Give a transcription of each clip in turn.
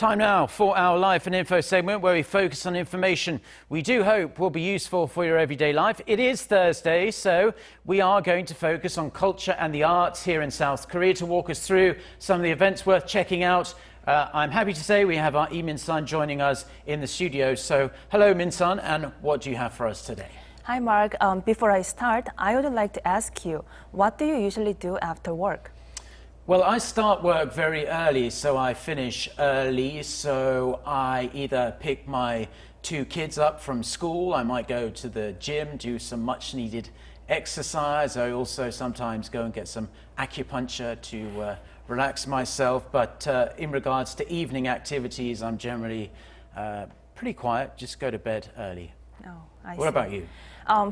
Time now for our Life and Info segment where we focus on information we do hope will be useful for your everyday life. It is Thursday, so we are going to focus on culture and the arts here in South Korea. To walk us through some of the events worth checking out, I'm happy to say we have our Min-sun joining us in the studio. So hello Min-sun, and what do you have for us today? Hi Mark, before I start, I would like to ask you, what do you usually do after work? Well, I start work very early, so I finish early. So I either pick my two kids up from school, I might go to the gym, do some much needed exercise. I also sometimes go and get some acupuncture to relax myself. But in regards to evening activities, I'm generally pretty quiet, just go to bed early. Oh, I What see. about you?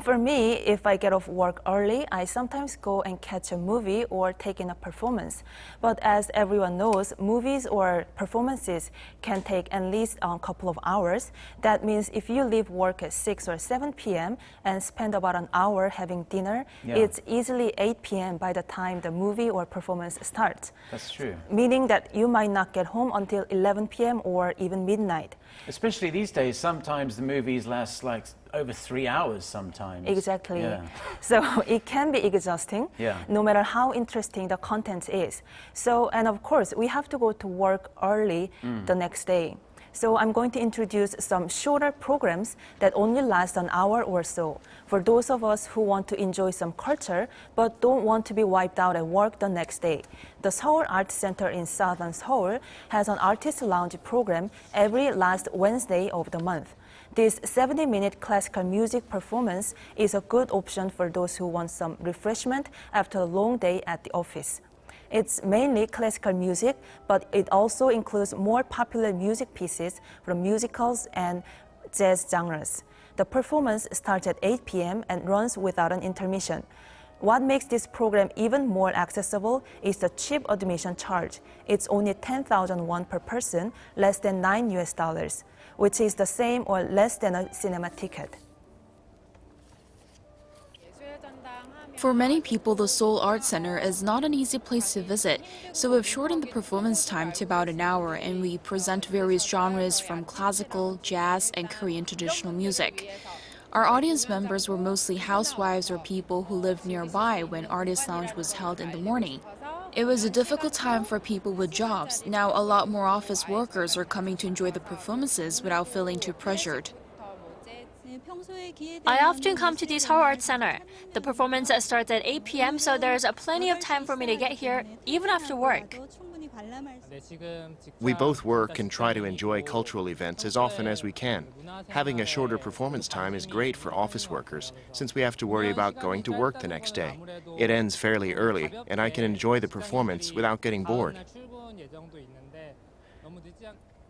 For me, if I get off work early, I sometimes go and catch a movie or take in a performance. But as everyone knows, movies or performances can take at least a couple of hours. That means if you leave work at 6 or 7 p.m. and spend about an hour having dinner, it's easily 8 p.m. by the time the movie or performance starts. That's true. Meaning that you might not get home until 11 p.m. or even midnight. Especially these days, sometimes the movies last like over 3 hours sometimes. Exactly. Yeah. So it can be exhausting, no matter how interesting the content is. So, and of course, we have to go to work early the next day. So I'm going to introduce some shorter programs that only last an hour or so for those of us who want to enjoy some culture but don't want to be wiped out at work the next day. The Seoul Arts Center in Southern Seoul has an artist lounge program every last Wednesday of the month. This 70-minute classical music performance is a good option for those who want some refreshment after a long day at the office. It's mainly classical music, but it also includes more popular music pieces from musicals and jazz genres. The performance starts at 8 p.m. and runs without an intermission. What makes this program even more accessible is the cheap admission charge. It's only 10,000 won per person, less than $9, which is the same or less than a cinema ticket. For many people, the Seoul Arts Center is not an easy place to visit, so we've shortened the performance time to about an hour, and we present various genres from classical, jazz, and Korean traditional music. Our audience members were mostly housewives or people who lived nearby when Artist Lounge was held in the morning. It was a difficult time for people with jobs. Now a lot more office workers are coming to enjoy the performances without feeling too pressured. I often come to this Seoul Arts Center. The performance starts at 8 p.m., so there's plenty of time for me to get here, even after work. We both work and try to enjoy cultural events as often as we can. Having a shorter performance time is great for office workers, since we have to worry about going to work the next day. It ends fairly early, and I can enjoy the performance without getting bored.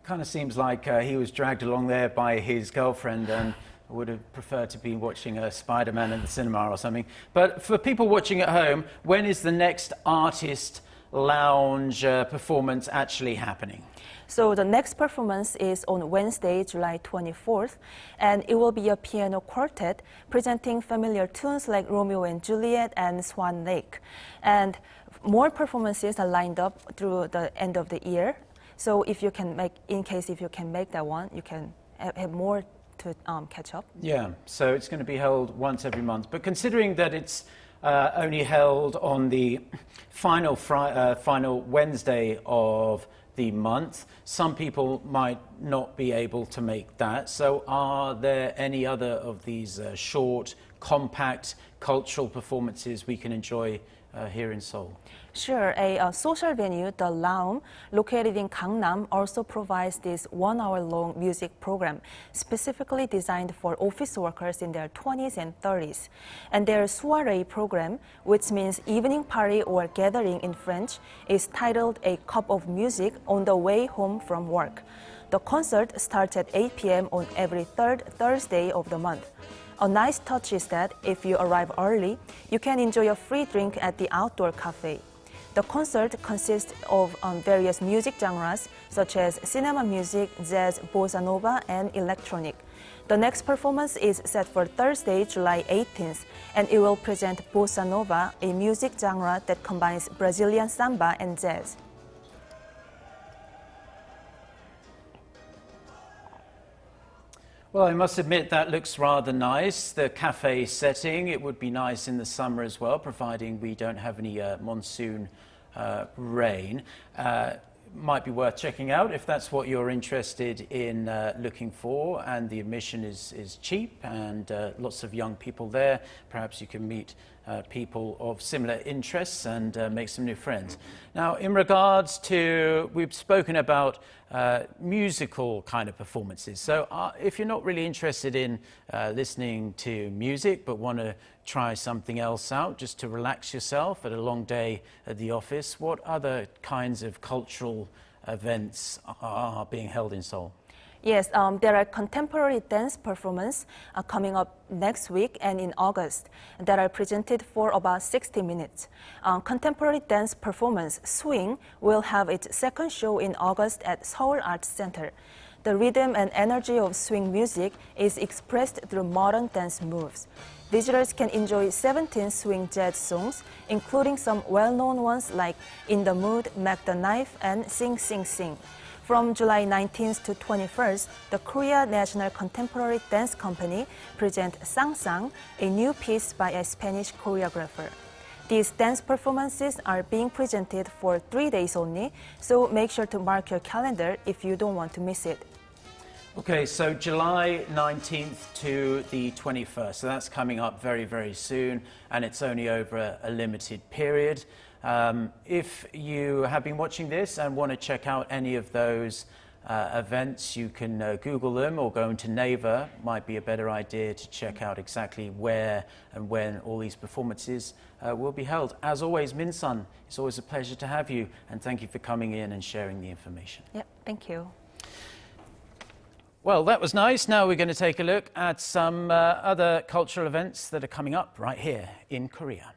Kind of seems like he was dragged along there by his girlfriend and would have preferred to be watching Spider-Man in the cinema or something. But for people watching at home, when is the next artist lounge performance actually happening? So the next performance is on Wednesday, July 24th, and it will be a piano quartet presenting familiar tunes like Romeo and Juliet and Swan Lake. And more performances are lined up through the end of the year. So if you can make, in case if you can make that one, you can have more to catch up. Yeah, so it's going to be held once every month. But considering that it's only held on the final Wednesday of the month, some people might not be able to make that. So are there any other of these short, compact cultural performances we can enjoy here in Seoul? Sure. A social venue, the Laum, located in Gangnam, also provides this 1 hour-long music program specifically designed for office workers in their 20s and 30s. And their soirée program, which means evening party or gathering in French, is titled A Cup of Music on the Way Home from Work. The concert starts at 8 p.m. on every third Thursday of the month. A nice touch is that if you arrive early, you can enjoy a free drink at the outdoor cafe. The concert consists of various music genres such as cinema music, jazz, bossa nova, and electronic. The next performance is set for Thursday, July 18th, and it will present bossa nova, a music genre that combines Brazilian samba and jazz. Well, I must admit that looks rather nice. The cafe setting, it would be nice in the summer as well, providing we don't have any monsoon rain. Might be worth checking out if that's what you're interested in looking for, and the admission is cheap and lots of young people there. Perhaps you can meet people of similar interests and make some new friends. Now, in regards to, we've spoken about musical kind of performances. So if you're not really interested in listening to music but want to try something else out just to relax yourself at a long day at the office, what other kinds of cultural events are being held in Seoul? Yes, there are contemporary dance performances coming up next week and in August that are presented for about 60 minutes. Contemporary dance performance Swing will have its second show in August at Seoul Arts Center. The rhythm and energy of swing music is expressed through modern dance moves. Visitors can enjoy 17 swing jazz songs, including some well-known ones like In the Mood, Mac the Knife, and Sing Sing Sing. From July 19th to 21st, the Korea National Contemporary Dance Company presents Sang Sang, a new piece by a Spanish choreographer. These dance performances are being presented for 3 days only, so make sure to mark your calendar if you don't want to miss it. Okay, so July 19th to the 21st, so that's coming up very, very soon, and it's only over a limited period. If you have been watching this and want to check out any of those events, you can Google them or go into Naver. Might be a better idea to check out exactly where and when all these performances will be held. As always, Min-sun, it's always a pleasure to have you, and thank you for coming in and sharing the information. Yep, thank you. Well, that was nice. Now we're going to take a look at some other cultural events that are coming up right here in Korea.